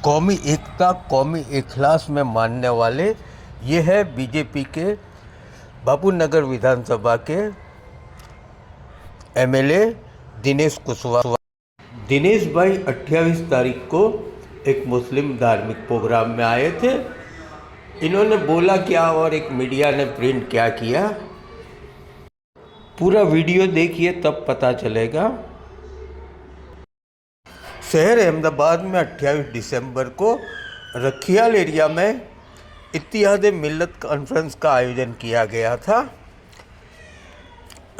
कौमी एकता, कौमी इखलास में मानने वाले ये है बीजेपी के बापू नगर विधानसभा के एमएलए दिनेश कुशवाहा। दिनेश भाई 28 तारीख को एक मुस्लिम धार्मिक प्रोग्राम में आए थे। इन्होंने बोला क्या और एक मीडिया ने प्रिंट क्या किया, पूरा वीडियो देखिए तब पता चलेगा। शहर अहमदाबाद में 28 दिसंबर को रखियाल एरिया में इत्तिहाद मिल्लत कॉन्फ्रेंस का आयोजन किया गया था।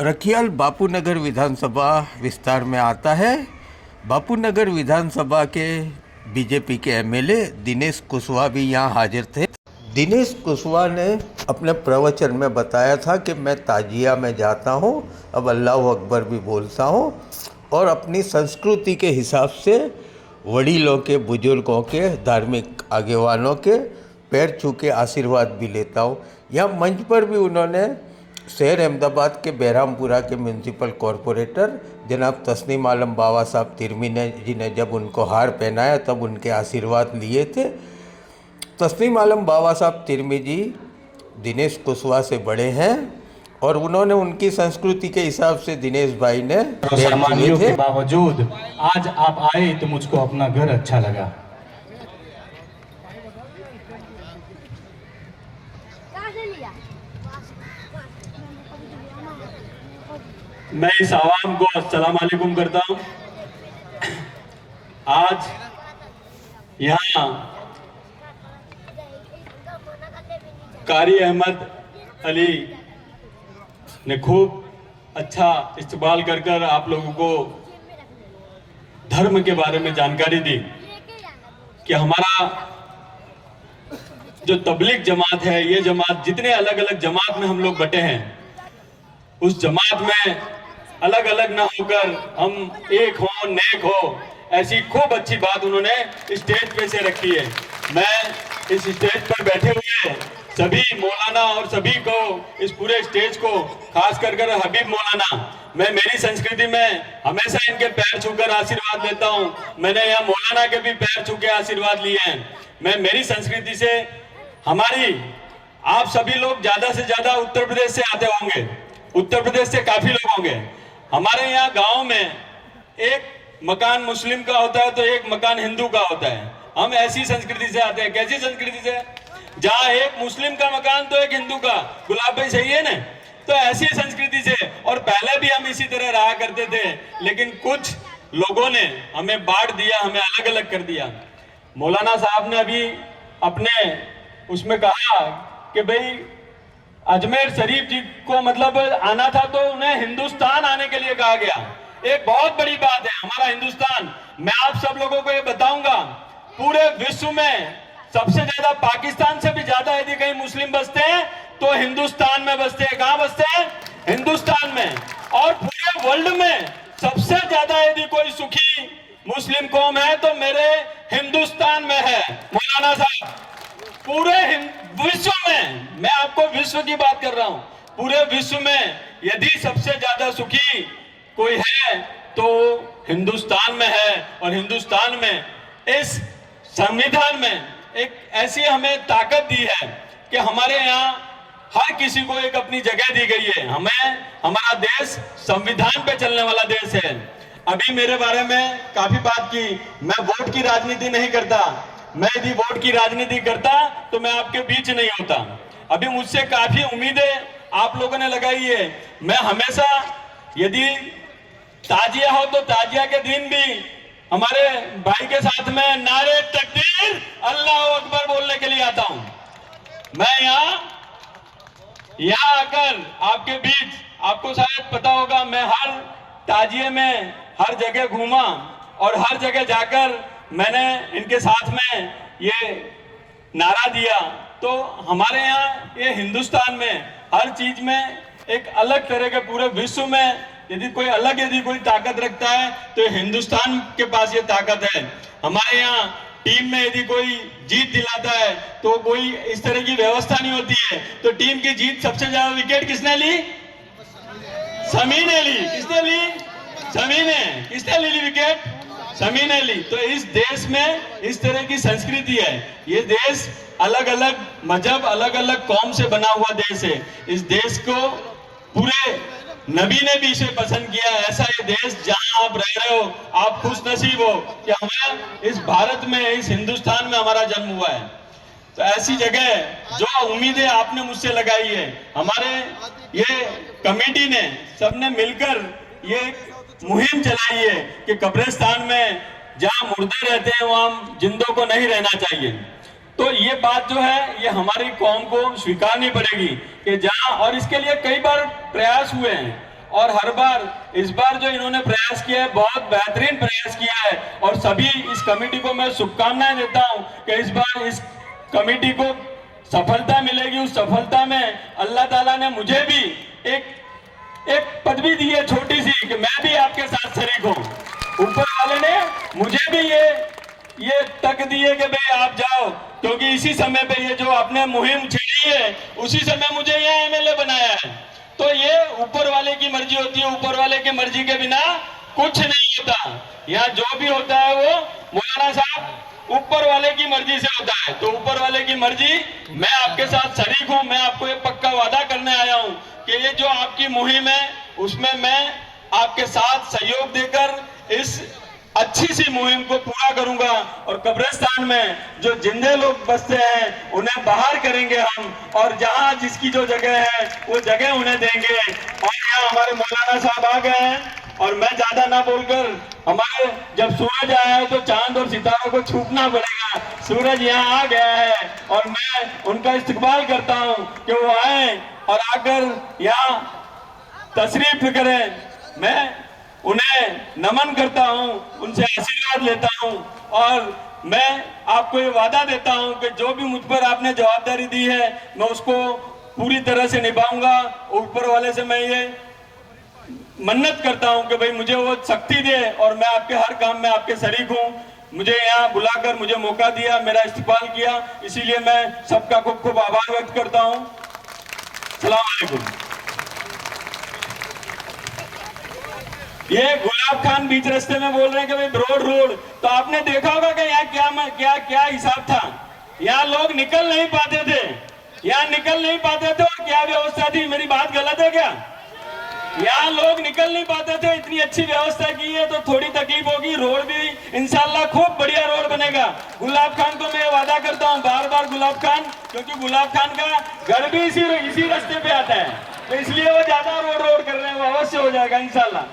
रखियाल बापू नगर विधानसभा विस्तार में आता है। बापू नगर विधानसभा के बीजेपी के एमएलए दिनेश कुशवाहा भी यहाँ हाजिर थे। दिनेश कुशवाहा ने अपने प्रवचन में बताया था कि मैं ताजिया में जाता हूँ, अब अल्लाह अकबर भी बोलता हूँ और अपनी संस्कृति के हिसाब से वडीलों के, बुजुर्गों के, धार्मिक आगेवानों के पैर छू के आशीर्वाद भी लेता हूँ। यहाँ मंच पर भी उन्होंने शहर अहमदाबाद के बहरामपुरा के म्यूनसिपल कॉरपोरेटर जनाब तस्नीम आलम बाबा साहब तिरमी जी ने जब उनको हार पहनाया तब उनके आशीर्वाद लिए थे। तस्नीम आलम बाबा साहब तिरमी जी दिनेश कुशवाहा से बड़े हैं और उन्होंने उनकी संस्कृति के हिसाब से दिनेश भाई ने सामान्यों के बावजूद आज आप आए तो मुझको अपना घर अच्छा लगा। मैं इस आवाम को अस्सलाम वालेकुम करता हूं। आज यहाँ कारी अहमद अली ने खूब अच्छा इस्तेमाल कर आप लोगों को धर्म के बारे में जानकारी दी कि हमारा जो तबलीग जमात है, ये जमात जितने अलग अलग जमात में हम लोग बटे हैं, उस जमात में अलग अलग ना होकर हम एक हो, नेक हो, ऐसी खूब अच्छी बात उन्होंने स्टेज पे से रखी है। मैं इस स्टेज पर बैठे हुए सभी मौलाना और सभी को, इस पूरे स्टेज को, खास कर हबीब मौलाना, मैं मेरी संस्कृति में हमेशा इनके पैर छूकर आशीर्वाद लेता हूं। मैंने यहाँ मौलाना के भी पैर छू के आशीर्वाद लिए हैं। मैं मेरी संस्कृति से, हमारी, आप सभी लोग ज्यादा से ज्यादा उत्तर प्रदेश से आते होंगे, उत्तर प्रदेश से काफी लोग होंगे। हमारे यहाँ गांव में एक मकान मुस्लिम का होता है तो एक मकान हिंदू का होता है। हम ऐसी संस्कृति से आते हैं। कैसी संस्कृति से? जहाँ एक मुस्लिम का मकान तो एक हिंदू का। गुलाब भाई सही है ना? तो ऐसी संस्कृति से, और पहले भी हम इसी तरह रहा करते थे, लेकिन कुछ लोगों ने हमें बांट दिया, हमें अलग अलग कर दिया। मौलाना साहब ने अभी अपने उसमें कहा कि भाई अजमेर शरीफ जी को मतलब आना था तो उन्हें हिंदुस्तान आने के लिए कहा गया। एक बहुत बड़ी बात है हमारा हिंदुस्तान। मैं आप सब लोगों को ये बताऊंगा, पूरे विश्व में सबसे ज्यादा, पाकिस्तान से भी ज्यादा यदि कहीं मुस्लिम बसते हैं तो हिंदुस्तान में बसते हैं। कहां बसते हैं? हिंदुस्तान में। और पूरे वर्ल्ड में सबसे ज्यादा यदि कोई सुखी मुस्लिम कौम है तो मेरे हिंदुस्तान में है। मौलाना साहब, पूरे विश्व में, मैं आपको विश्व की बात कर रहा हूं, पूरे विश्व में यदि सबसे ज्यादा सुखी कोई है तो हिंदुस्तान में है। और हिंदुस्तान में इस संविधान में एक ऐसी हमें ताकत दी है कि हमारे यहाँ हर किसी को एक अपनी जगह दी गई है। हमें, हमारा देश संविधान पे चलने वाला देश है। अभी मेरे बारे में काफी बात की, मैं वोट की राजनीति नहीं करता। मैं यदि वोट की राजनीति करता तो मैं आपके बीच नहीं होता। अभी मुझसे काफी उम्मीदें आप लोगों ने लगाई है। मैं हमेशा, यदि ताजिया हो तो ताजिया के दिन भी हमारे भाई के साथ में नारे तकबीर, अल्लाह अकबर बोलने के लिए आता हूं। मैं यहाँ आकर आपके बीच, आपको शायद पता होगा, मैं हर ताजिए में हर जगह घूमा और हर जगह जाकर मैंने इनके साथ में ये नारा दिया। तो हमारे यहाँ ये हिंदुस्तान में हर चीज में एक अलग तरह के, पूरे विश्व में यदि कोई ताकत रखता है तो हिंदुस्तान के पास ये ताकत है। हमारे यहाँ टीम में यदि कोई जीत दिलाता है तो कोई इस तरह की व्यवस्था नहीं होती है। तो टीम की जीत, सबसे ज्यादा विकेट किसने ली? समी ने ली। किसने ली? समी ने। किसने ली विकेट? सभी ने ली। तो इस देश में इस तरह की संस्कृति है। ये देश अलग अलग मजहब, अलग अलग कौम से बना हुआ देश है। इस देश को पूरे नबी ने भी इसे पसंद किया। ऐसा ये देश जहां आप रह रहे हो, आप खुश नसीब हो कि हमें इस भारत में, इस हिंदुस्तान में हमारा जन्म हुआ है। तो ऐसी जगह जो उम्मीदें आपने मुझसे लगाई है, हमारे ये कमेटी ने सबने मिलकर ये मुहिम चलाई है कि कब्रिस्तान में जहां मुर्दे रहते हैं वहां जिंदों को नहीं रहना चाहिए। तो ये बात जो है ये हमारी कौम को स्वीकारनी पड़ेगी कि जहां, और इसके लिए कई बार प्रयास हुए हैं और हर बार, इस बार जो इन्होंने प्रयास किया है बहुत बेहतरीन प्रयास किया है। और सभी इस कमेटी को मैं शुभकामनाएं देता हूं कि इस बार इस कमेटी को सफलता मिलेगी। उस सफलता में अल्लाह ताला ने मुझे भी एक पदवी दी है छोटी सी, कि मैं भी आपके साथ शरीक हूं। ऊपर वाले ने मुझे भी ये तक दी है कि भाई आप जाओ, क्योंकि इसी समय पे ये जो आपने मुहिम छेड़ी है उसी समय मुझे यहाँ एमएलए बनाया है। तो ये ऊपर वाले की मर्जी होती है, ऊपर वाले की मर्जी के बिना कुछ नहीं होता। यहाँ जो भी होता है वो मौलाना साहब ऊपर वाले की मर्जी से होता है। तो ऊपर वाले की मर्जी, मैं आपके साथ शरीक हूं। मैं आपको एक पक्का वादा करने आया हूं कि ये जो आपकी मुहिम है उसमें मैं आपके साथ सहयोग देकर इस अच्छी सी मुहिम को पूरा करूंगा। और कब्रिस्तान में जो जिंदे लोग बसते हैं उन्हें बाहर करेंगे हम, और जहां जिसकी जो जगह है वो जगह उन्हें देंगे। और यहाँ हमारे मौलाना साहब आ गए हैं, और मैं ज्यादा ना बोलकर, हमारे जब सूरज आया है तो चांद और सितारों को छूटना पड़ेगा। सूरज यहाँ आ गया है और मैं उनका इस्तकबाल करता हूँ कि वो आए और आकर यहाँ तशरीफ करें। मैं उन्हें नमन करता हूं, उनसे आशीर्वाद लेता हूं, और मैं आपको ये वादा देता हूं कि जो भी मुझ पर आपने जवाबदारी दी है मैं उसको पूरी तरह से निभाऊंगा। ऊपर वाले से मैं ये मन्नत करता हूं कि भाई मुझे वो शक्ति दे, और मैं आपके हर काम में आपके शरीक हूं। मुझे यहाँ बुलाकर मुझे मौका दिया, मेरा इस्तेमाल किया, इसीलिए मैं सबका खूब खूब आभार व्यक्त करता हूं। सलाम अलैकुम। ये गुलाब खान बीच रास्ते में बोल रहे हैं कि भाई रोड, तो आपने देखा होगा कि यहाँ क्या हिसाब था। यहाँ लोग निकल नहीं पाते थे, और क्या व्यवस्था थी। मेरी बात गलत है क्या? यहाँ लोग निकल नहीं पाते थे, इतनी अच्छी व्यवस्था की है तो थोड़ी तकलीफ होगी। रोड भी इंशाल्लाह खूब बढ़िया रोड बनेगा। गुलाब खान को मैं वादा करता हूँ, बार गुलाब खान, क्योंकि गुलाब खान का घर भी इसी रास्ते पे आता है, तो इसलिए वो ज्यादा रोड कर रहे हैं, वो अवश्य हो जाएगा इंशाल्लाह।